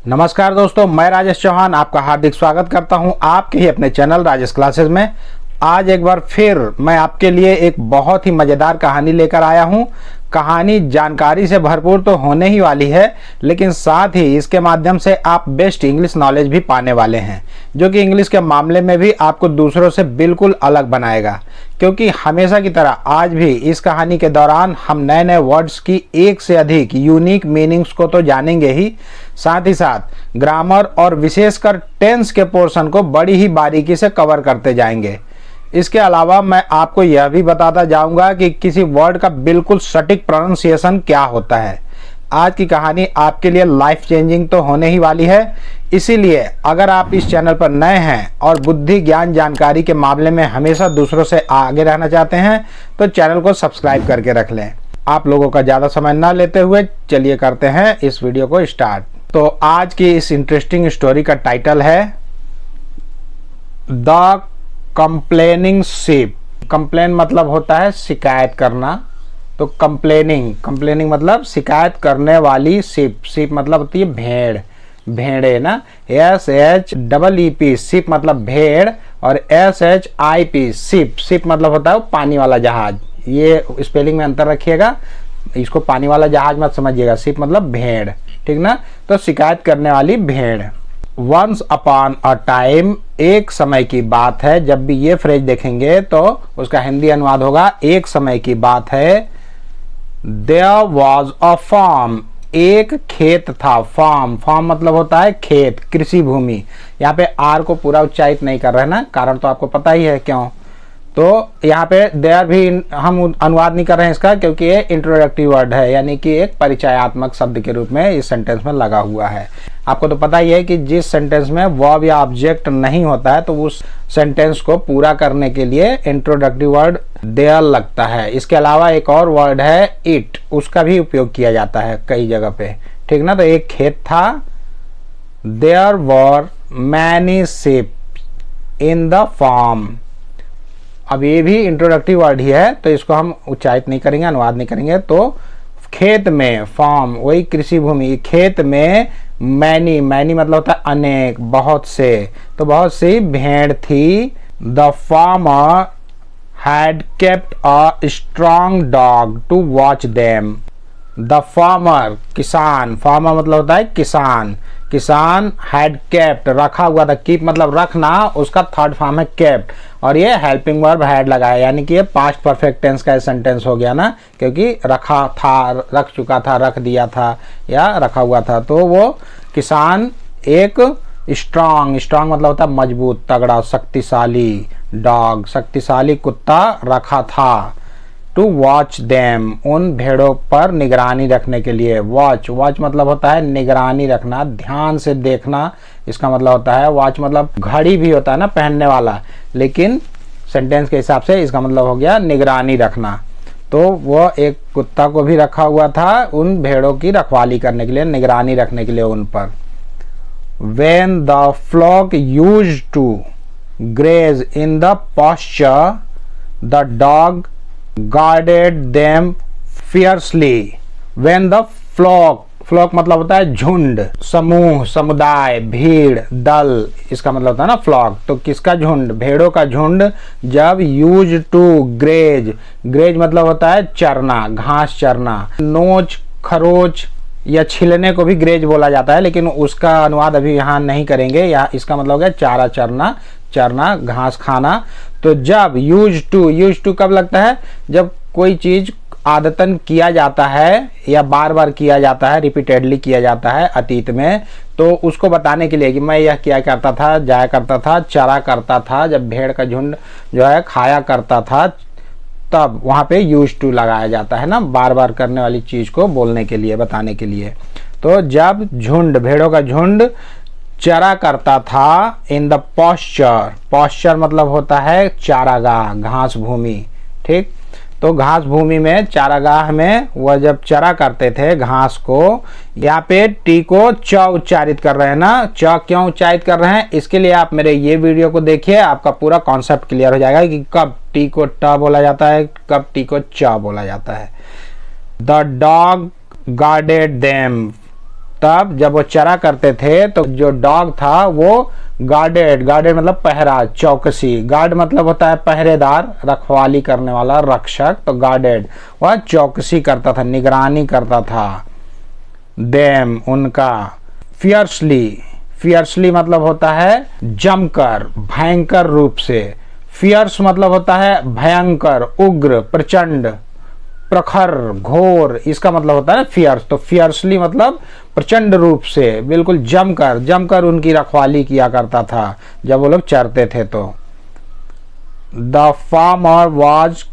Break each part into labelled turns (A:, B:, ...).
A: नमस्कार दोस्तों, मैं राजेश चौहान आपका हार्दिक स्वागत करता हूं आपके ही अपने चैनल राजेश क्लासेस में। आज एक बार फिर मैं आपके लिए एक बहुत ही मज़ेदार कहानी लेकर आया हूं। कहानी जानकारी से भरपूर तो होने ही वाली है, लेकिन साथ ही इसके माध्यम से आप बेस्ट इंग्लिश नॉलेज भी पाने वाले हैं, जो कि इंग्लिश के मामले में भी आपको दूसरों से बिल्कुल अलग बनाएगा। क्योंकि हमेशा की तरह आज भी इस कहानी के दौरान हम नए नए वर्ड्स की एक से अधिक यूनिक मीनिंग्स को तो जानेंगे ही, साथ ही साथ ग्रामर और विशेषकर टेंस के पोर्शन को बड़ी ही बारीकी से कवर करते जाएंगे। इसके अलावा मैं आपको यह भी बताता जाऊंगा कि किसी वर्ड का बिल्कुल सटीक प्रोनाउंसिएशन क्या होता है। आज की कहानी आपके लिए लाइफ चेंजिंग तो होने ही वाली है, इसीलिए अगर आप इस चैनल पर नए हैं और बुद्धि ज्ञान जानकारी के मामले में हमेशा दूसरों से आगे रहना चाहते हैं तो चैनल को सब्सक्राइब करके रख लें। आप लोगों का ज़्यादा समय ना लेते हुए चलिए करते हैं इस वीडियो को स्टार्ट। तो आज की इस इंटरेस्टिंग स्टोरी का टाइटल है द कंप्लेनिंग शिप। कंप्लेन मतलब होता है शिकायत करना, तो कंप्लेनिंग मतलब शिकायत करने वाली शिप। शिप मतलब होती है भेड़, भेड़े ना, SHEEP शिप मतलब भेड़, और SHIP शिप, शिप मतलब होता है पानी वाला जहाज। ये स्पेलिंग में अंतर रखिएगा, इसको पानी वाला जहाज मत समझिएगा। शिप मतलब भेड़, ठीक ना। तो शिकायत करने वाली भेड़। वंस अपॉन अ टाइम, एक समय की बात है। जब भी ये फ्रेज देखेंगे तो उसका हिंदी अनुवाद होगा एक समय की बात है। देयर वॉज अ फार्म, एक खेत था। फार्म मतलब होता है खेत, कृषि भूमि। यहाँ पे आर को पूरा उच्चारित नहीं कर रहे ना, कारण तो आपको पता ही है क्यों। तो यहाँ पे देयर भी हम अनुवाद नहीं कर रहे हैं इसका, क्योंकि ये इंट्रोडक्टिव वर्ड है, यानी कि एक परिचयात्मक शब्द के रूप में इस सेंटेंस में लगा हुआ है। आपको तो पता ही है कि जिस सेंटेंस में वर्ब या ऑब्जेक्ट नहीं होता है तो उस सेंटेंस को पूरा करने के लिए इंट्रोडक्टिव वर्ड देयर लगता है। इसके अलावा एक और वर्ड है इट, उसका भी उपयोग किया जाता है कई जगह पे, ठीक ना। तो एक खेत था। There were many sheep in the farm. अब ये भी इंट्रोडक्टिव वर्ड ही है, तो इसको हम उच्चारित नहीं करेंगे, अनुवाद नहीं करेंगे। तो खेत में, फार्म वही कृषि भूमि, खेत में मैनी मतलब होता है अनेक, बहुत से, तो बहुत सी भेड़ थी। The farmer had kept a strong dog to watch them. The farmer किसान, फार्मर मतलब होता है किसान, किसान हैड केप्ट रखा हुआ था। कीप मतलब रखना, उसका थर्ड फॉर्म है केप्ट, और ये हेल्पिंग वर्ब हैड लगाया, यानी कि ये पास्ट परफेक्ट टेंस का सेंटेंस हो गया ना, क्योंकि रखा था, रख चुका था, रख दिया था या रखा हुआ था। तो वो किसान एक स्ट्रांग मतलब होता है मजबूत, तगड़ा, शक्तिशाली, डॉग शक्तिशाली कुत्ता रखा था। टू वॉच देम, उन भेड़ों पर निगरानी रखने के लिए। वॉच मतलब होता है निगरानी रखना, ध्यान से देखना, इसका मतलब होता है। वॉच मतलब घड़ी भी होता है ना पहनने वाला, लेकिन सेंटेंस के हिसाब से इसका मतलब हो गया निगरानी रखना। तो वो एक कुत्ता को भी रखा हुआ था उन भेड़ों की रखवाली करने के लिए, निगरानी रखने के लिए उन पर। When the flock used to graze in the pasture, the dog guarded them fiercely. When the flock मतलब होता है झुंड, समूह, समुदाय, भीड़, दल, इसका मतलब होता है ना फ्लॉक। तो किसका झुंड? भेड़ों का झुंड। जब यूज टू ग्रेज मतलब होता है चरना, घास चरना, नोच, खरोच या छिलने को भी ग्रेज बोला जाता है, लेकिन उसका अनुवाद अभी यहाँ नहीं करेंगे। या इसका मतलब हो गया चारा चरना, घास खाना। तो जब यूज टू कब लगता है? जब कोई चीज आदतन किया जाता है या बार बार किया जाता है, रिपीटेडली किया जाता है अतीत में, तो उसको बताने के लिए कि मैं यह किया करता था, जाया करता था, चरा करता था, जब भेड़ का झुंड जो है खाया करता था, तब वहां पे यूज टू लगाया जाता है ना, बार बार करने वाली चीज को बोलने के लिए, बताने के लिए। तो जब झुंड, भेड़ों का झुंड चरा करता था इन द पॉस्चर मतलब होता है चारागाह, घास भूमि, ठीक। तो घास भूमि में, चारागाह में वह जब चरा करते थे घास को। यहाँ पे टी को च उच्चारित कर रहे हैं ना, च क्यों उच्चारित कर रहे हैं इसके लिए आप मेरे ये वीडियो को देखिए, आपका पूरा कॉन्सेप्ट क्लियर हो जाएगा कि कब टी को ट बोला जाता है, कब टी को च बोला जाता है। द डॉग गार्डेड देम, तब जब वो चरा करते थे तो जो डॉग था वो गार्डेड, गार्डेड मतलब पहरा, चौकसी, गार्ड मतलब होता है पहरेदार, रखवाली करने वाला, रक्षक, तो गार्डेड वह चौकसी करता था, निगरानी करता था। देम उनका, फियर्सली, फियर्सली मतलब होता है जमकर, भयंकर रूप से, फियर्स मतलब होता है भयंकर, उग्र, प्रचंड, प्रखर, घोर, इसका मतलब होता है फियर्स। तो फियर्सली मतलब प्रचंड रूप से, बिल्कुल जमकर, जमकर उनकी रखवाली किया करता था जब वो लोग चरते थे। तो the farmer was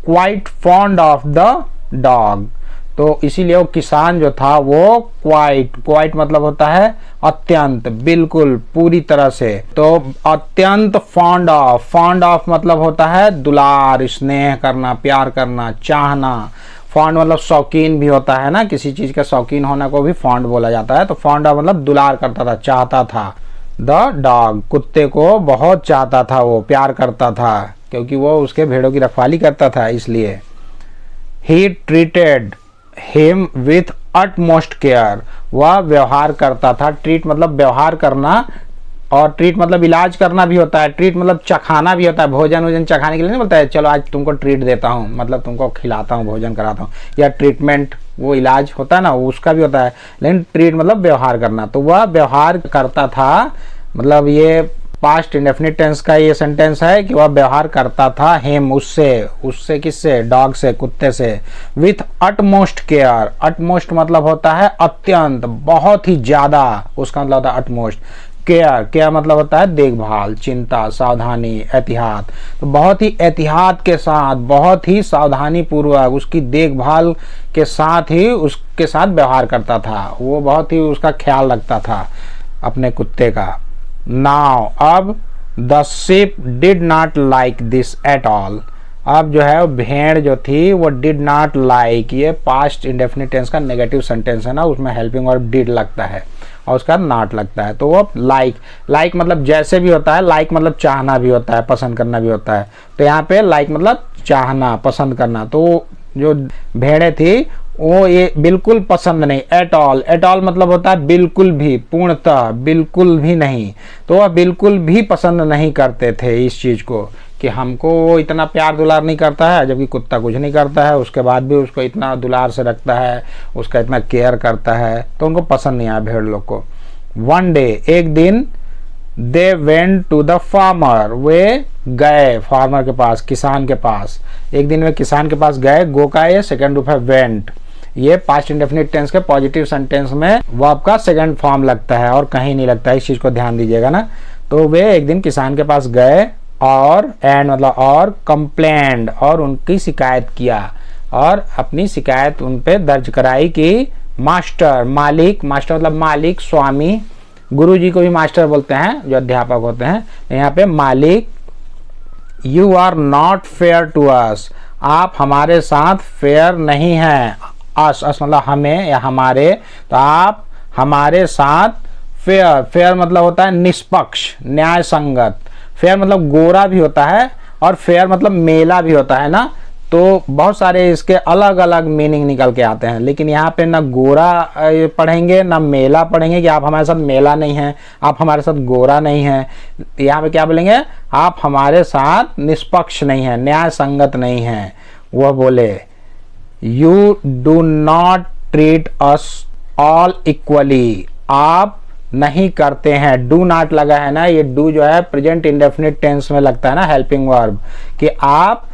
A: quite fond of the dog, तो इसीलिए वो किसान जो था वो क्वाइट, क्वाइट मतलब होता है अत्यंत, बिल्कुल, पूरी तरह से, तो अत्यंत फॉन्ड ऑफ, फॉन्ड ऑफ मतलब होता है दुलार, स्नेह करना, प्यार करना, चाहना। फॉन्ड मतलब शौकीन भी होता है ना, किसी चीज का शौकीन होना को भी फॉन्ड बोला जाता है। तो फॉन्ड ऑफ मतलब दुलार करता था, चाहता था। द डॉग, कुत्ते को बहुत चाहता था वो, प्यार करता था, क्योंकि वो उसके भेड़ों की रखवाली करता था इसलिए। He treated him with utmost care, वह व्यवहार करता था, ट्रीट मतलब व्यवहार करना, और ट्रीट मतलब इलाज करना भी होता है, ट्रीट मतलब चखाना भी होता है, भोजन वोजन चखाने के लिए नहीं बोलता है चलो आज तुमको ट्रीट देता हूँ, मतलब तुमको खिलाता हूँ, भोजन कराता हूँ, या ट्रीटमेंट वो इलाज होता है ना, उसका भी होता है, लेकिन ट्रीट मतलब व्यवहार करना। तो वह व्यवहार करता था, मतलब ये पास्ट इंडेफिनिट टेंस का ये सेंटेंस है कि वह व्यवहार करता था हिम, उससे, उससे किससे, डॉग से, कुत्ते से, विथ अटमोस्ट केयर, अटमोस्ट मतलब होता है अत्यंत, बहुत ही ज्यादा, उसका मतलब होता है अटमोस्ट, केयर, केयर मतलब होता है देखभाल, चिंता, सावधानी, एहतियात, तो बहुत ही एहतियात के साथ, बहुत ही सावधानी पूर्वक, उसकी देखभाल के साथ ही उसके साथ व्यवहार करता था, वो बहुत ही उसका ख्याल रखता था अपने कुत्ते का। नाउ अब the sheep did not like this at all, अब जो है भेड़ जो थी वो डिड नॉट लाइक, ये पास्ट इंडेफिनिट टेंस का नेगेटिव सेंटेंस है ना, उसमें हेल्पिंग वर्ब डिड लगता है और उसका नॉट लगता है, तो वो लाइक, लाइक मतलब जैसे भी होता है, लाइक मतलब चाहना भी होता है, पसंद करना भी होता है, तो यहाँ पे लाइक मतलब चाहना, पसंद करना, तो जो भेड़ें थी वो ये बिल्कुल पसंद नहीं, एट ऑल, एट ऑल मतलब होता है बिल्कुल भी, पूर्णतः, बिल्कुल भी नहीं, तो वह बिल्कुल भी पसंद नहीं करते थे इस चीज को कि हमको वो इतना प्यार दुलार नहीं करता है, जबकि कुत्ता कुछ नहीं करता है, उसके बाद भी उसको इतना दुलार से रखता है, उसका इतना केयर करता है, तो उनको पसंद नहीं आया भेड़ लोग को। वन डे, एक दिन, they went to the farmer, वे गए फार्मर के पास, किसान के पास, एक दिन वे किसान के पास गए, गो का ये सेकेंड रूप है वेंट, ये पास्ट इंडेफिनिट टेंस के पॉजिटिव सेंटेंस में वर्ब का सेकंड फॉर्म लगता है और कहीं नहीं लगता है, इस चीज को ध्यान दीजिएगा ना। तो वे एक दिन किसान के पास गए और, एंड मतलब और, कंप्लेंड, और उनकी शिकायत किया, और अपनी शिकायत उन पे दर्ज कराई कि मास्टर, मालिक, मास्टर मतलब मालिक, स्वामी, गुरु जी को भी मास्टर बोलते हैं जो अध्यापक होते हैं, यहाँ पे मालिक, you are not fair to us, आप हमारे साथ फेयर नहीं हैं, अस, अस मतलब हमें या हमारे, तो आप हमारे साथ फेयर, फेयर मतलब होता है निष्पक्ष, न्याय संगत, फेयर मतलब गोरा भी होता है और फेयर मतलब मेला भी होता है ना, तो बहुत सारे इसके अलग अलग मीनिंग निकल के आते हैं, लेकिन यहाँ पे ना गोरा पढ़ेंगे ना मेला पढ़ेंगे कि आप हमारे साथ मेला नहीं है, आप हमारे साथ गोरा नहीं है, यहाँ पे क्या बोलेंगे, आप हमारे साथ निष्पक्ष नहीं है, न्याय संगत नहीं है। वह बोले you do not treat us all equally, आप नहीं करते हैं, डू नॉट लगा है ना, ये डू जो है प्रेजेंट इंडेफिनिट टेंस में लगता है ना, हेल्पिंग वर्ब, कि आप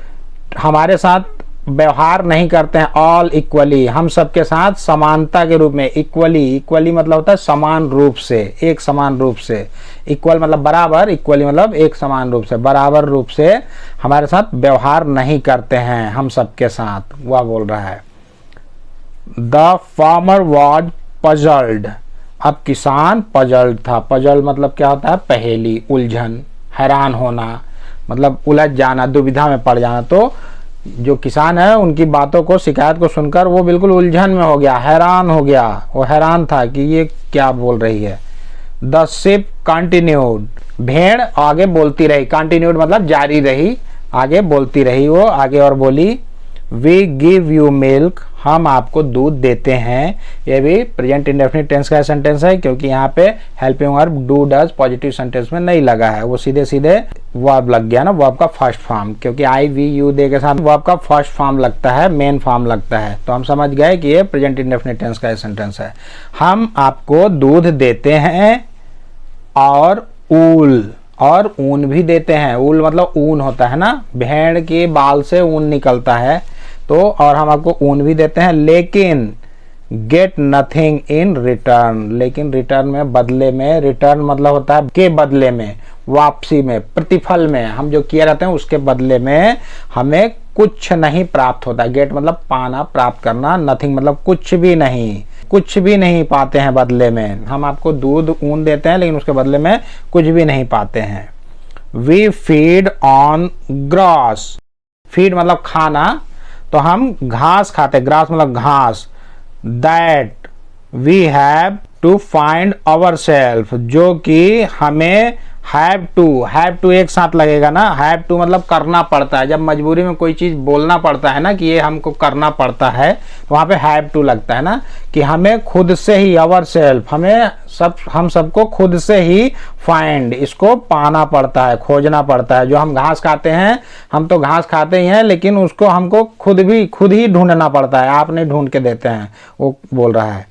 A: हमारे साथ व्यवहार नहीं करते हैं ऑल इक्वली, हम सबके साथ समानता के रूप में, इक्वली, इक्वली मतलब होता है समान रूप से, एक समान रूप से, इक्वल मतलब बराबर, इक्वली मतलब एक समान रूप से, बराबर रूप से हमारे साथ व्यवहार नहीं करते हैं हम सबके साथ, वह बोल रहा है। द फार्मर वॉज पजल्ड, अब किसान पजल्ड था, पजल मतलब क्या होता है, पहेली, उलझन, हैरान होना, मतलब उलझ जाना, दुविधा में पड़ जाना, तो जो किसान है उनकी बातों को, शिकायत को सुनकर वो बिल्कुल उलझन में हो गया, हैरान हो गया, वो हैरान था कि ये क्या बोल रही है। द शिप कंटिन्यूड, भेड़ आगे बोलती रही, कंटिन्यूड मतलब जारी रही, आगे बोलती रही, वो आगे और बोली, वी गिव यू मिल्क, हम आपको दूध देते हैं। ये भी प्रेजेंट इंडेफिनिट टेंस का सेंटेंस है, क्योंकि यहाँ पे helping verb do does positive sentence में नहीं लगा है, वो सीधे सीधे वर्ब लग गया ना, वर्ब का फर्स्ट फॉर्म, क्योंकि आई वी यू दे के साथ वर्ब का फर्स्ट फॉर्म लगता है, मेन फॉर्म लगता है। तो हम समझ गए कि ये प्रेजेंट इंडेफिनिट टेंस का सेंटेंस है। हम आपको दूध देते हैं और ऊल, और ऊन भी देते हैं। ऊल मतलब ऊन होता है ना, भेड़ के बाल से ऊन निकलता है, तो और हम आपको ऊन भी देते हैं, लेकिन गेट नथिंग इन रिटर्न, लेकिन रिटर्न में बदले में, रिटर्न मतलब होता है के बदले में, वापसी में, प्रतिफल में, हम जो किए रहते हैं उसके बदले में हमें कुछ नहीं प्राप्त होता। गेट मतलब पाना, प्राप्त करना, नथिंग मतलब कुछ भी नहीं, कुछ भी नहीं पाते हैं बदले में। हम आपको दूध ऊन देते हैं लेकिन उसके बदले में कुछ भी नहीं पाते हैं। We feed on grass, feed मतलब खाना, तो हम घास खाते, ग्रास मतलब घास। That we have to find our self, जो कि हमें हैव टू एक साथ लगेगा ना, हैव टू मतलब करना पड़ता है। जब मजबूरी में कोई चीज बोलना पड़ता है ना कि ये हमको करना पड़ता है, तो वहां पे हैव टू लगता है ना, कि हमें खुद से ही, आवर सेल्फ, हम सबको खुद से ही फाइंड, इसको पाना पड़ता है, खोजना पड़ता है। जो हम घास खाते हैं, हम तो घास खाते ही हैं, लेकिन उसको हमको खुद ही ढूंढना पड़ता है, आप नहीं ढूंढ के देते हैं, वो बोल रहा है।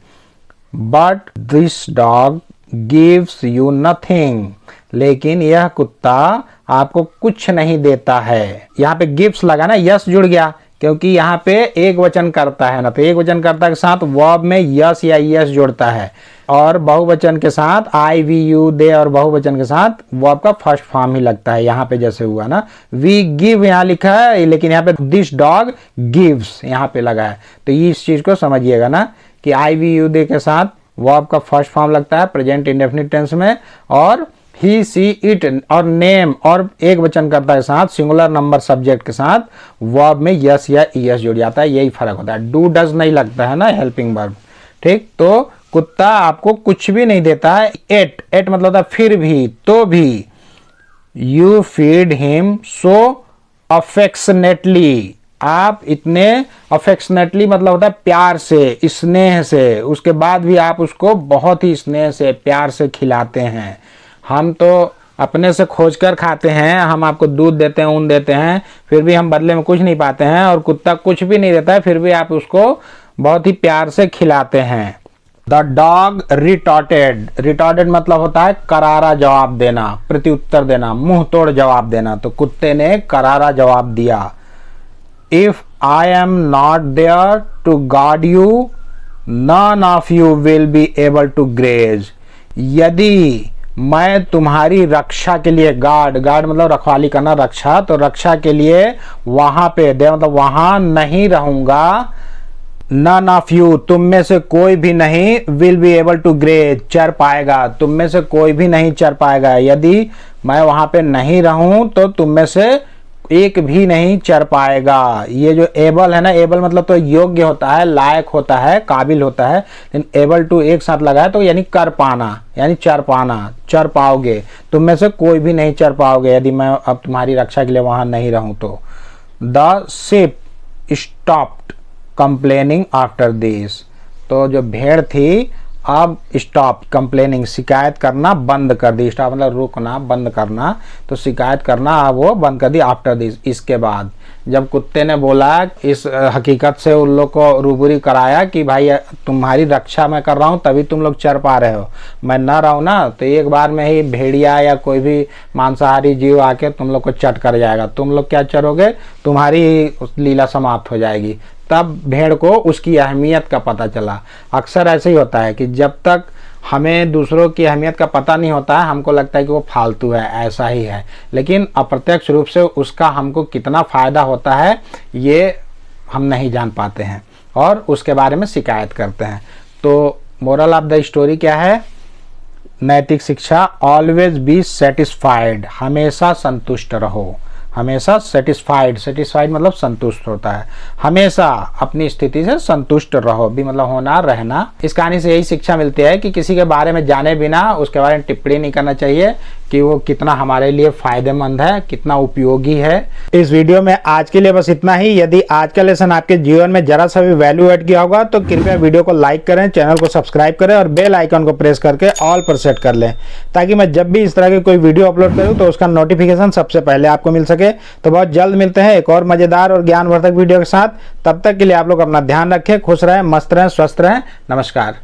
A: But this dog gives you nothing, लेकिन यह कुत्ता आपको कुछ नहीं देता है। यहाँ पे गिव्स लगा ना, यस जुड़ गया, क्योंकि यहाँ पे एक वचन करता है ना, तो एक वचन करता के साथ वर्ब में यस या यस जुड़ता है, और बहुवचन के साथ आई वी यू दे, और बहुवचन के साथ वर्ब का फर्स्ट फॉर्म ही लगता है, यहाँ पे जैसे हुआ ना। वी गिव यहाँ लिखा है, लेकिन यहाँ पे दिस डॉग गिव्स यहाँ पे लगा है, तो इस चीज को समझिएगा ना कि आई वी यू दे के साथ वर्ब का फर्स्ट फॉर्म लगता है प्रेजेंट इंडेफिनिट टेंस में, और ही सी इट और नेम और एक वचन करता है साथ सिंगुलर नंबर सब्जेक्ट के साथ वर्ब में यस या ईएस जुड़ जाता है, यही फर्क होता है। डू डज नहीं लगता है ना हेल्पिंग वर्ब, ठीक। तो कुत्ता आपको कुछ भी नहीं देता है। एट मतलब होता है फिर भी, तो भी। You feed him so affectionately, आप इतने अफेक्शनेटली मतलब होता है प्यार से, स्नेह से, उसके बाद भी आप उसको बहुत ही स्नेह से, प्यार से खिलाते हैं। हम तो अपने से खोज कर खाते हैं, हम आपको दूध देते हैं, ऊन देते हैं, फिर भी हम बदले में कुछ नहीं पाते हैं, और कुत्ता कुछ भी नहीं देता है, फिर भी आप उसको बहुत ही प्यार से खिलाते हैं। द डॉग रिटॉर्टेड मतलब होता है करारा जवाब देना, प्रत्युत्तर देना, मुंह तोड़ जवाब देना। तो कुत्ते ने करारा जवाब दिया। If I am not there to guard you, none of you will be able to graze, यदि मैं तुम्हारी रक्षा के लिए, गार्ड मतलब रखवाली करना, रक्षा, तो रक्षा के लिए वहां पे दे मतलब वहां नहीं रहूंगा। नन ऑफ यू तुम में से कोई भी नहीं, will be able to graze चर पाएगा, तुम में से कोई भी नहीं चर पाएगा। यदि मैं वहां पे नहीं रहूं तो तुम में से एक भी नहीं चर पाएगा। ये जो एबल है ना, एबल मतलब तो योग्य होता है, लायक होता है, काबिल होता है, लेकिन एबल टू एक साथ लगा है तो यानी कर पाना, यानी चर पाना, चर पाओगे, तुम में से कोई भी नहीं चर पाओगे यदि मैं अब तुम्हारी रक्षा के लिए वहां नहीं रहूं तो। The ship stopped complaining after this, तो जो भेड़ थी अब स्टॉप कंप्लेनिंग, शिकायत करना बंद कर दी। स्टॉप मतलब रुकना, बंद करना, तो शिकायत करना अब वो बंद कर दी आफ्टर दिस, इसके बाद। जब कुत्ते ने बोला, इस हकीकत से उन लोग को रूबरू कराया कि भाई तुम्हारी रक्षा मैं कर रहा हूँ तभी तुम लोग चर पा रहे हो, मैं न रहूँ ना तो एक बार में ही भेड़िया या कोई भी मांसाहारी जीव आके तुम लोग को चट कर जाएगा, तुम लोग क्या चरोगे, तुम्हारी लीला समाप्त हो जाएगी। तब भेड़ को उसकी अहमियत का पता चला। अक्सर ऐसे ही होता है कि जब तक हमें दूसरों की अहमियत का पता नहीं होता है, हमको लगता है कि वो फालतू है, ऐसा ही है, लेकिन अप्रत्यक्ष रूप से उसका हमको कितना फायदा होता है ये हम नहीं जान पाते हैं और उसके बारे में शिकायत करते हैं। तो मोरल ऑफ द स्टोरी क्या है? नैतिक शिक्षा, ऑलवेज बी सेटिस्फाइड, हमेशा संतुष्ट रहो, हमेशा सेटिस्फाइड मतलब संतुष्ट होता है, हमेशा अपनी स्थिति से संतुष्ट रहो, भी मतलब होना, रहना। इस कहानी से यही शिक्षा मिलती है कि किसी के बारे में जाने बिना उसके बारे में टिप्पणी नहीं करना चाहिए, कि वो कितना हमारे लिए फायदेमंद है, कितना उपयोगी है। इस वीडियो में आज के लिए बस इतना ही। यदि आज का लेसन आपके जीवन में जरा सा भी वैल्यू ऐड किया होगा तो कृपया वीडियो को लाइक करें, चैनल को सब्सक्राइब करें और बेल आइकन को प्रेस करके ऑल पर सेट कर लें, ताकि मैं जब भी इस तरह की कोई वीडियो अपलोड करूं तो उसका नोटिफिकेशन सबसे पहले आपको मिल सके। तो बहुत जल्द मिलते हैं एक और मजेदार और ज्ञानवर्धक वीडियो के साथ। तब तक के लिए आप लोग अपना ध्यान रखें, खुश रहें, मस्त रहें, स्वस्थ रहें। नमस्कार।